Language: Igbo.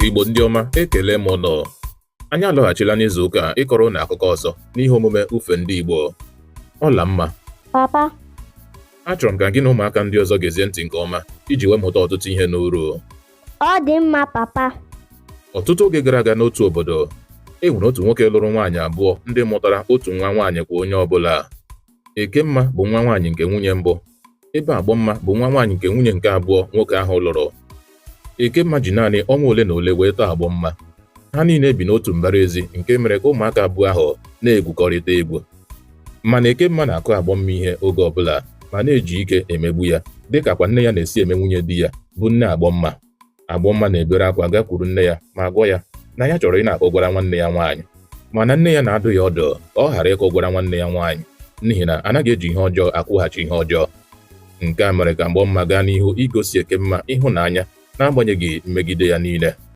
Igbo ndị ọma, ekele m ụnụ. Anyị alọghachila n'izu ụka ịkọrọ ụnụ akụkọ ọzọ n'ihe omume ufe ndị Igbo. Ọla mma. Papa. Achọrọ m ka gị na ụmụaka ndị ọzọ gezie ntị nke ọma iji wee mụta ọtụtụ ihe n'uru. Ọ dị mma, papa. Ọtụtụ oge gara aga n'otu obodo, e nwere otu nwoke lụrụ nwaanyị abụọ ndị mụtara otu nwa nwaanyị kwa onye ọbụla. Ekemma bụ nwa nwaanyị nke nwunye mbụ, ebe Agbọmma bụ nwa nwaanyị nke nwunye nke abụọ nwoke ahụ lụrụ. Ekemma ji naanị ọnwa ole na ole wee tọọ Agbọmma. Ha niile bi n'otu mbara ezi nke mere ka ụmụaka abụọ ahụ na-egwukọrịta egwu. Mana Ekemma na-akụ Agbọmma ihe oge ọbụla ma na-eji ike emegbu ya dịka kwa nne ya na-esi eme nwunye di ya bụ nne Agbọmma. Agbọmma na-ebere akwa gakwuru nne ya ma gwa ya na ya chọrọ ị na-akọgwara nwanne ya nwaanyị, mana nne ya na-adụ ya ọdụ ka ọ ghara ịkọgwara nwanne ya nwaanyị n'ihi na anaghị eji ihe ọjọọ akwụghachi ihe ọjọọ. Nke a mere ka Agbọmma gaa n'ihu igosi Ekemma ịhụnanya n'agbanyeghị mmegide ya niile.